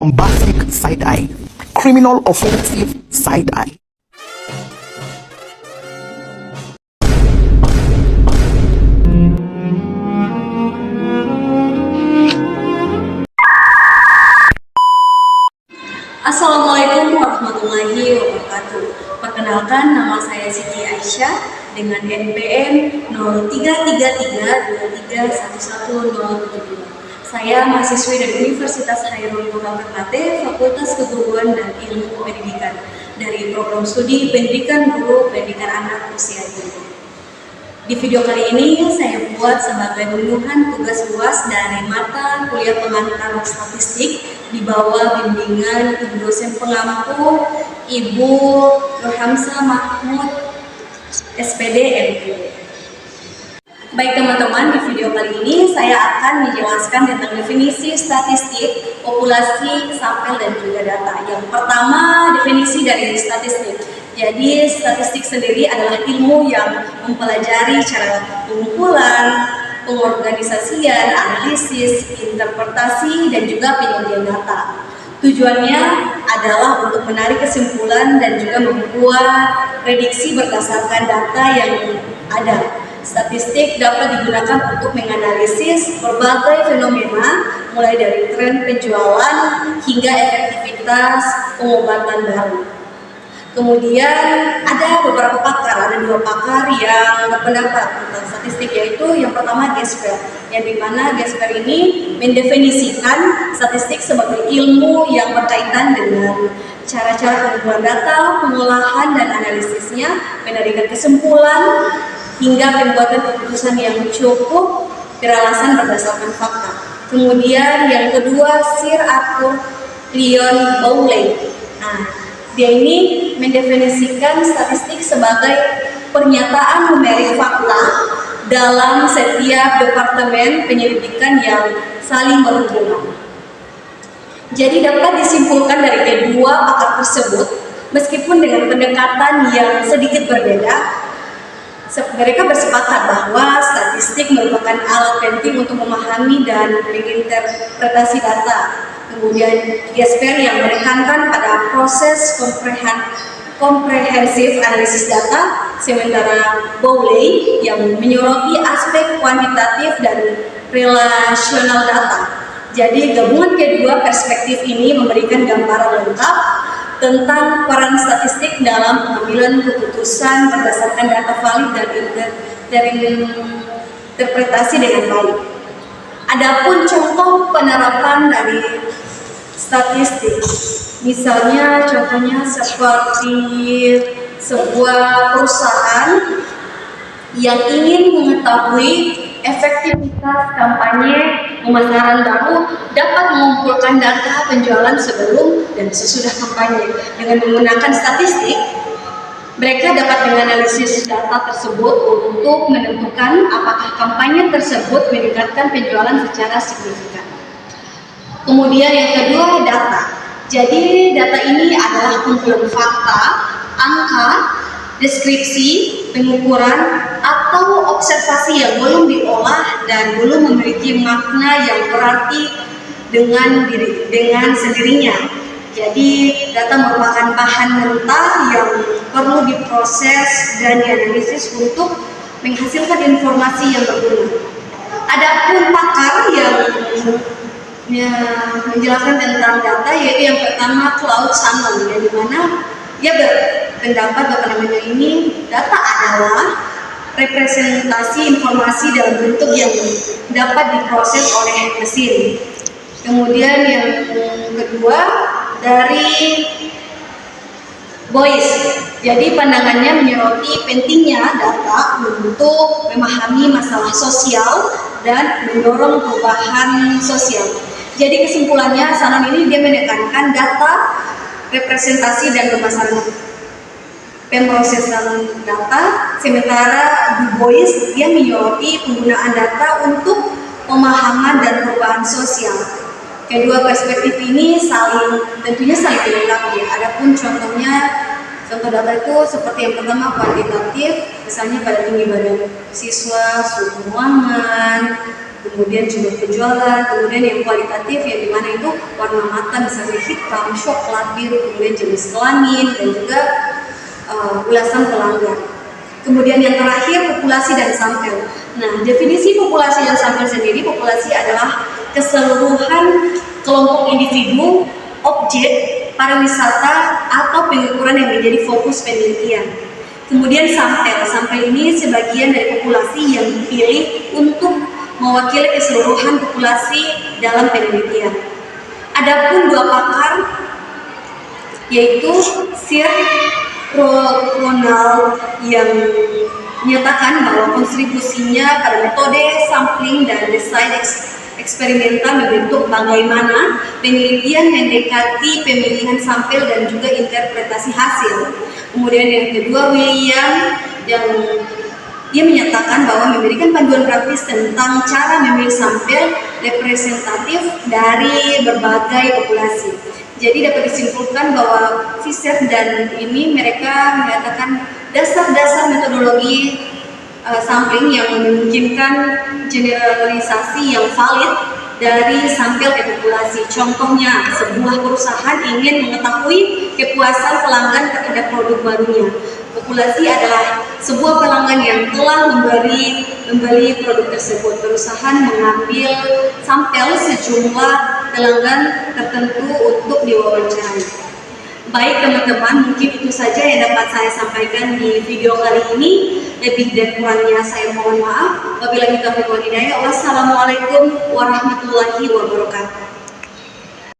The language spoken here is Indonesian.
Bombastic side eye, criminal offensive side eye. Assalamualaikum warahmatullahi wabarakatuh. Perkenalkan, nama saya Siti Aisyah dengan NPM 033323111072. Saya mahasiswi dari Universitas Hairul Quran Ternate, Fakultas Keguruan dan Ilmu Pendidikan dari program studi Pendidikan Guru Pendidikan Anak Usia Dini. Di video kali ini saya buat sebagai unduhan tugas UAS dari mata kuliah pengantar statistik di bawah bimbingan Ibu dosen pengampu Ibu Nurhamzah Mahmud SPD MPD. Baik teman-teman, di video kali ini saya akan menjelaskan tentang definisi statistik, populasi, sampel, dan juga data. Yang pertama, definisi dari statistik. Jadi statistik sendiri adalah ilmu yang mempelajari cara pengumpulan, pengorganisasian, analisis, interpretasi, dan juga penyajian data. Tujuannya adalah untuk menarik kesimpulan dan juga membuat prediksi berdasarkan data yang ada. Statistik dapat digunakan untuk menganalisis berbagai fenomena, mulai dari tren penjualan hingga efektivitas pengobatan baru. Kemudian ada beberapa pakar, ada dua pakar yang berpendapat tentang statistik, yaitu yang pertama Gesper, yang dimana Gesper ini mendefinisikan statistik sebagai ilmu yang berkaitan dengan cara-cara pengumpulan data, pengolahan dan analisisnya, menarikan kesimpulan, hingga pembuatan keputusan yang cukup beralasan berdasarkan fakta. Kemudian yang kedua Sir Arthur Leon Bowley. Nah, dia ini mendefinisikan statistik sebagai pernyataan numerik fakta dalam setiap departemen penyelidikan yang saling berhubungan. Jadi dapat disimpulkan dari kedua pakar tersebut, meskipun dengan pendekatan yang sedikit berbeda, mereka bersepakat bahwa statistik merupakan alat penting untuk memahami dan menginterpretasi data. Kemudian Gesper yang menekankan pada proses komprehensif analisis data, sementara Bowley yang menyoroti aspek kuantitatif dan relasional data. Jadi gabungan kedua perspektif ini memberikan gambaran lengkap tentang peran statistik dalam pengambilan keputusan berdasarkan data valid dan interpretasi dengan baik. Adapun contoh penerapan dari statistik, misalnya contohnya seperti sebuah perusahaan yang ingin mengetahui efektivitas kampanye pemasaran baru dapat mengumpulkan data penjualan sebelum dan sesudah kampanye. Dengan menggunakan statistik, mereka dapat menganalisis data tersebut untuk menentukan apakah kampanye tersebut meningkatkan penjualan secara signifikan. Kemudian yang kedua, data. Jadi data ini adalah kumpulan fakta, angka, deskripsi, pengukuran, atau observasi yang belum diolah dan belum memiliki makna yang berarti dengan sendirinya. Jadi data merupakan bahan mentah yang perlu diproses dan dianalisis untuk menghasilkan informasi yang berguna. Adapun pakar yang menjelaskan tentang data, yaitu yang pertama Claude Shannon, yang dimana dia berpendapat bahwa ini data adalah representasi informasi dalam bentuk yang dapat diproses oleh mesin. Kemudian yang kedua dari Boyce, jadi pandangannya menyoroti pentingnya data untuk memahami masalah sosial dan mendorong perubahan sosial. Jadi kesimpulannya, Shannon ini dia menekankan data, representasi dan pemrosesan data, sementara Du Bois dia menyoroti penggunaan data untuk pemahaman dan perubahan sosial. Kedua perspektif ini tentunya saling dilengkapi. Adapun contoh data itu seperti yang pertama kuantitatif, misalnya pada tinggi badan siswa, suhu ruangan, kemudian juga penjualan, kemudian yang kualitatif yang dimana itu warna mata misalnya hitam, coklat, biru, kemudian jenis kelamin dan juga ulasan pelanggan. Kemudian yang terakhir populasi dan sampel. Nah, definisi populasi dan sampel sendiri, populasi adalah keseluruhan kelompok individu, objek, pariwisata atau pengukuran yang menjadi fokus penelitian. Kemudian sampel ini sebagian dari populasi yang dipilih untuk mewakili keseluruhan populasi dalam penelitian. Adapun dua pakar yaitu Sir Ronald yang menyatakan bahwa kontribusinya pada metode sampling dan desain eksperimental membentuk bagaimana penelitian mendekati pemilihan sampel dan juga interpretasi hasil. Kemudian yang kedua William yang dia menyatakan bahwa memberikan panduan praktis tentang cara memilih sampel representatif dari berbagai populasi. Jadi dapat disimpulkan bahwa Fisher dan ini mereka menyatakan dasar-dasar metodologi sampling yang memungkinkan generalisasi yang valid dari sampel ke populasi. Contohnya, sebuah perusahaan ingin mengetahui kepuasan pelanggan terhadap produk barunya. Populasi adalah sebuah pelanggan yang telah membeli produk tersebut. Perusahaan mengambil sampel sejumlah pelanggan tertentu untuk diwawancarai. Baik teman-teman, mungkin itu saja yang dapat saya sampaikan di video kali ini. Lebih dan kurangnya saya mohon maaf. Wabillahi taufiq wal hidayah. Wassalamualaikum warahmatullahi wabarakatuh.